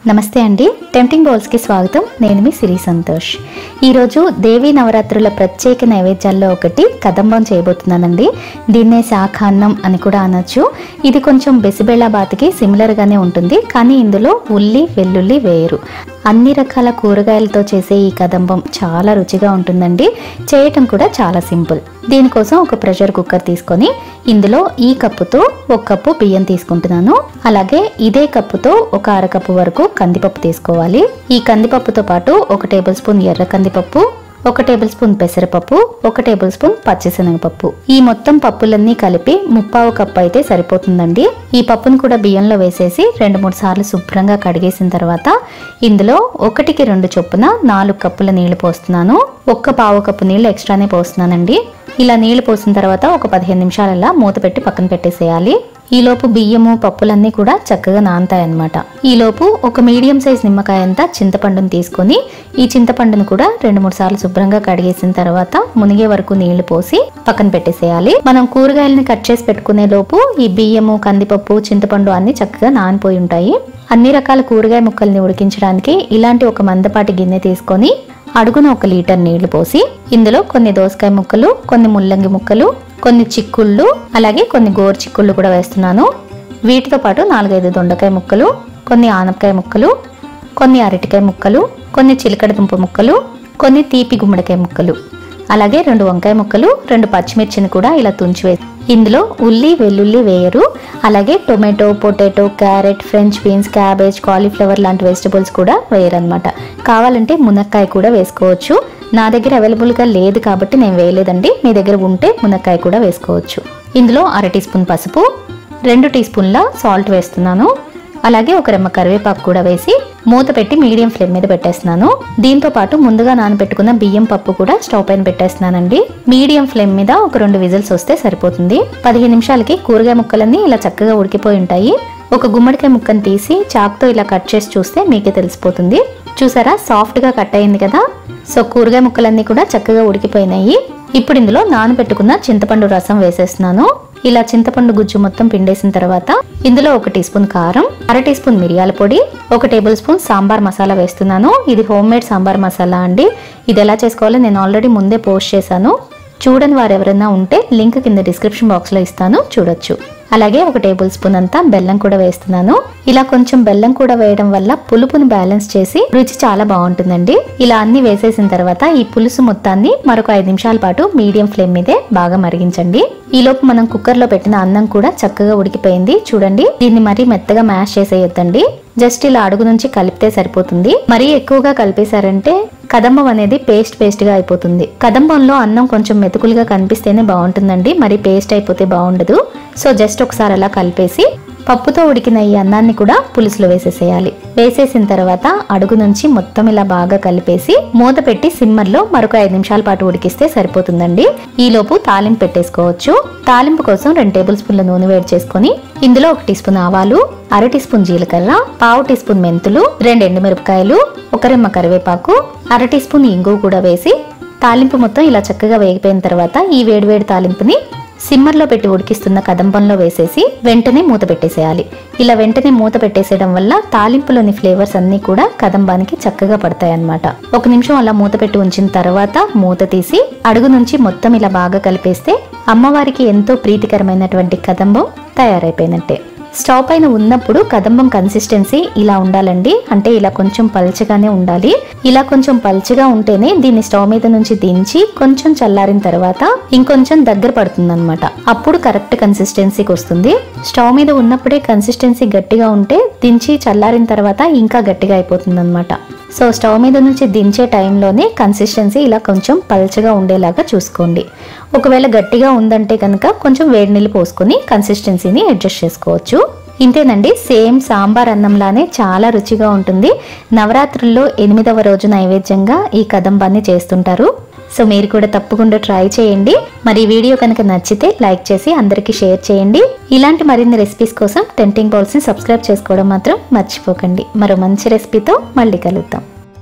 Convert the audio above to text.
నమస్తే అండి, tempting bowls కి స్వాగతం. నేను మీ సిరి సంతోష్. ఈరోజు దేవీ నవరాత్రుల ప్రత్యేక నైవేద్యాల్లో ఒకటి కదంబం చేయబోతున్నానండి. దీన్నే శాఖాన్నం అని కూడా అనొచ్చు. ఇది కొంచెం బెసిబెళ్ళాబాత్కి సిమిలర్ గానే ఉంటుంది, కానీ ఇందులో ఉల్లి వెల్లుల్లి వేయరు. అన్ని రకాల కూరగాయలతో చేసే ఈ కదంబం చాలా రుచిగా ఉంటుందండి. చేయటం కూడా చాలా సింపుల్. దీనికోసం ఒక ప్రెషర్ కుక్కర్ తీసుకొని ఇందులో ఈ కప్పుతో 1 కప్పు బియ్యం తీసుకుంటున్నాను. అలాగే ఇదే కప్పుతో ఒక 1/2 కప్పు వరకు కందిపప్పు తీసుకోవాలి. ఈ కందిపప్పుతో పాటు 1 టేబుల్ స్పూన్ ఎర్ర కందిపప్పు, 1 టేబుల్ స్పూన్ పెసరపప్పు, 1 టేబుల్ స్పూన్ పచ్చిశనగపప్పు. ఈ మొత్తం పప్పులన్నీ కలిపి 1/4 కప్పు అయితే సరిపోతుందండి. ఈ పప్పును కూడా బియ్యంలో వేసేసి 2-3 సార్లు శుభ్రంగా కడిగేసిన తర్వాత ఇందులో 1కి 2 చొప్పున 4 కప్పుల నీళ్లు పోస్తున్నాను. 1/4 కప్పు నీళ్లు ఎక్స్ట్రానే పోస్తున్నానండి. ఇలా నీళ్లు పోసిన తర్వాత ఒక 15 నిమిషాలలా మూత పెట్టి పక్కన పెట్టేసేయాలి. ఈలోపు బియ్యము పప్పులన్నీ కూడా చక్కగా నానతాయన్నమాట. ఈలోపు ఒక మీడియం సైజ్ నిమ్మకాయ అంతా చింతపండును తీసుకొని ఈ చింతపండును కూడా 2-3 సార్లు శుభ్రంగా కడిగేసిన తర్వాత మునిగే వరకు నీళ్లు పోసి పక్కన పెట్టేసేయాలి. మనం కూరగాయలని కట్ చేసి పెట్టుకునే లోపు ఈ బియ్యము, కందిపప్పు, చింతపండు అన్ని చక్కగా నానిపోయి ఉంటాయి. అన్ని రకాల కూరగాయ ముక్కల్ని ఉడికించడానికి ఇలాంటి ఒక మందపాటి గిన్నె తీసుకొని అడుగున 1 లీటర్ నీళ్లు పోసి ఇందులో కొన్ని దోసకాయ ముక్కలు, కొన్ని ముల్లంగి ముక్కలు, కొన్ని చిక్కుళ్ళు, అలాగే కొన్ని గోరు చిక్కుళ్ళు కూడా వేస్తున్నాను. వీటితో పాటు 4-5 దొండకాయ ముక్కలు, కొన్ని ఆనపకాయ ముక్కలు, కొన్ని అరటికాయ ముక్కలు, కొన్ని చిలకడ దుంప ముక్కలు, కొన్ని తీపి గుమ్మడికాయ ముక్కలు, అలాగే 2 వంకాయ ముక్కలు, 2 పచ్చిమిర్చిని కూడా ఇలా తుంచివేసి ఇందులో ఉల్లి వెల్లుల్లి వేయరు. అలాగే tomato, potato, carrot, French beans, cabbage, cauliflower లాంటి వెజిటబుల్స్ కూడా వేయరనమాట. కావాలంటే మునక్కాయ కూడా వేసుకోవచ్చు. నా దగ్గర అవైలబుల్గా లేదు కాబట్టి నేను వేయలేదండి. మీ దగ్గర ఉంటే మునక్కాయ కూడా వేసుకోవచ్చు. ఇందులో 1/2 టీ స్పూన్ పసుపు, 2 టీ స్పూన్ల సాల్ట్ వేస్తున్నాను. అలాగే 1 రెమ్మ కరివేపాకు కూడా వేసి మూత పెట్టి మీడియం ఫ్లేమ్ మీద పెట్టేస్తున్నాను. దీంతో పాటు ముందుగా నానబెట్టుకున్న బియ్యం పప్పు కూడా స్టవ్ పైన పెట్టేస్తున్నానండి. మీడియం ఫ్లేమ్ మీద ఒక 2 విజిల్స్ వస్తే సరిపోతుంది. 15 నిమిషాలకి కూరగాయ ముక్కలన్నీ ఇలా చక్కగా ఉడికిపోయి ఉంటాయి. ఒక గుమ్మడికాయ ముక్కను తీసి చాకుతో ఇలా కట్ చేసి చూస్తే మీకే తెలిసిపోతుంది. చూసారా, సాఫ్ట్ గా కట్ అయింది కదా. సో కూరగాయ ముక్కలన్నీ కూడా చక్కగా ఉడికిపోయినాయి. ఇప్పుడు ఇందులో నానబెట్టుకున్న చింతపండు రసం వేసేస్తున్నాను. ఇలా చింతపండు గుజ్జు మొత్తం పిండేసిన తర్వాత ఇందులో 1 టీ స్పూన్ కారం, 1/2 టీ స్పూన్ మిరియాల పొడి, 1 టేబుల్ స్పూన్ సాంబార్ మసాలా వేస్తున్నాను. ఇది హోమ్ మేడ్ సాంబార్ మసాలా అండి. ఇది ఎలా చేసుకోవాలో నేను ఆల్రెడీ ముందే పోస్ట్ చేశాను. చూడని వారు ఎవరైనా ఉంటే లింక్ కింద డిస్క్రిప్షన్ బాక్స్ లో ఇస్తాను, చూడొచ్చు. అలాగే 1 టేబుల్ స్పూన్ అంతా బెల్లం కూడా వేస్తున్నాను. ఇలా కొంచెం బెల్లం కూడా వేయడం వల్ల పులుపుని బ్యాలెన్స్ చేసి రుచి చాలా బాగుంటుందండి. ఇలా అన్ని వేసేసిన తర్వాత ఈ పులుసు మొత్తాన్ని మరొక 5 నిమిషాల పాటు మీడియం ఫ్లేమ్ మీదే బాగా మరిగించండి. ఈలోపు మనం కుక్కర్ లో పెట్టిన అన్నం కూడా చక్కగా ఉడికిపోయింది. చూడండి, దీన్ని మరీ మెత్తగా మ్యాష్ చేసేయొద్దండి. జస్ట్ ఇలా అడుగు నుంచి కలిపితే సరిపోతుంది. మరీ ఎక్కువగా కలిపేశారంటే కదంబం అనేది పేస్ట్ గా అయిపోతుంది. కదంబంలో అన్నం కొంచెం మెతుకులుగా కనిపిస్తేనే బాగుంటుందండి, మరి పేస్ట్ అయిపోతే బాగుండదు. సో జస్ట్ ఒకసారి అలా కలిపేసి పప్పుతో ఉడికిన ఈ అన్నాన్ని కూడా పులుసులో వేసేసేయాలి. వేసేసిన తర్వాత అడుగు నుంచి మొత్తం ఇలా బాగా కలిపేసి మూత పెట్టి సిమ్మర్ లో మరొక 5 నిమిషాల పాటు ఉడికిస్తే సరిపోతుందండి. ఈలోపు తాలింపు పెట్టేసుకోవచ్చు. తాలింపు కోసం 2 టేబుల్ స్పూన్ల నూనె వేడి చేసుకుని ఇందులో 1 టీ స్పూన్ ఆవాలు, 1/2 టీ స్పూన్ జీలకర్ర, 1/2 టీ స్పూన్ మెంతులు, 2 ఎండుమిరపకాయలు, 1 రెమ్మ కరివేపాకు, 1/2 టీ స్పూన్ ఇంగువ కూడా వేసి తాలింపు మొత్తం ఇలా చక్కగా వేగిపోయిన తర్వాత ఈ వేడివేడి తాలింపుని సిమ్మర్ లో పెట్టి ఉడికిస్తున్న కదంబంలో వేసేసి వెంటనే మూత పెట్టేసేయాలి. ఇలా వెంటనే మూత పెట్టేసేయడం వల్ల తాలింపులోని ఫ్లేవర్స్ అన్ని కూడా కదంబానికి చక్కగా పడతాయి అన్నమాట. 1 నిమిషం అలా మూత పెట్టి ఉంచిన తర్వాత మూత తీసి అడుగు నుంచి మొత్తం ఇలా బాగా కలిపేస్తే అమ్మవారికి ఎంతో ప్రీతికరమైనటువంటి కదంబం తయారైపోయినట్టే. స్టవ్ పైన ఉన్నప్పుడు కదంబం కన్సిస్టెన్సీ ఇలా ఉండాలండి. అంటే ఇలా కొంచెం పల్చగానే ఉండాలి. ఇలా కొంచెం పల్చగా ఉంటేనే దీన్ని స్టవ్ మీద నుంచి దించి కొంచెం చల్లారిన తర్వాత ఇంకొంచెం దగ్గర పడుతుంది అనమాట. అప్పుడు కరెక్ట్ కన్సిస్టెన్సీకి వస్తుంది. స్టవ్ మీద ఉన్నప్పుడే కన్సిస్టెన్సీ గట్టిగా ఉంటే దించి చల్లారిన తర్వాత ఇంకా గట్టిగా అయిపోతుంది అనమాట. సో స్టవ్ మీద నుంచి దించే టైంలోనే కన్సిస్టెన్సీ ఇలా కొంచెం పల్చగా ఉండేలాగా చూసుకోండి. ఒకవేళ గట్టిగా ఉందంటే కనుక కొంచెం వేడి నీళ్ళు పోసుకొని కన్సిస్టెన్సీని అడ్జస్ట్ చేసుకోవచ్చు. ఇంతేనండి, సేమ్ సాంబార్ అన్నంలానే చాలా రుచిగా ఉంటుంది. నవరాత్రుల్లో 8వ రోజు నైవేద్యంగా ఈ కదంబాన్ని చేస్తుంటారు. సో మీరు కూడా తప్పకుండా ట్రై చేయండి. మరి వీడియో కనుక నచ్చితే లైక్ చేసి అందరికీ షేర్ చేయండి. ఇలాంటి మరిన్ని రెసిపీస్ కోసం టెంప్టింగ్ బౌల్స్ ని సబ్స్క్రైబ్ చేసుకోవడం మాత్రం మర్చిపోకండి. మరో మంచి రెసిపీతో మళ్ళీ కలుద్దాం.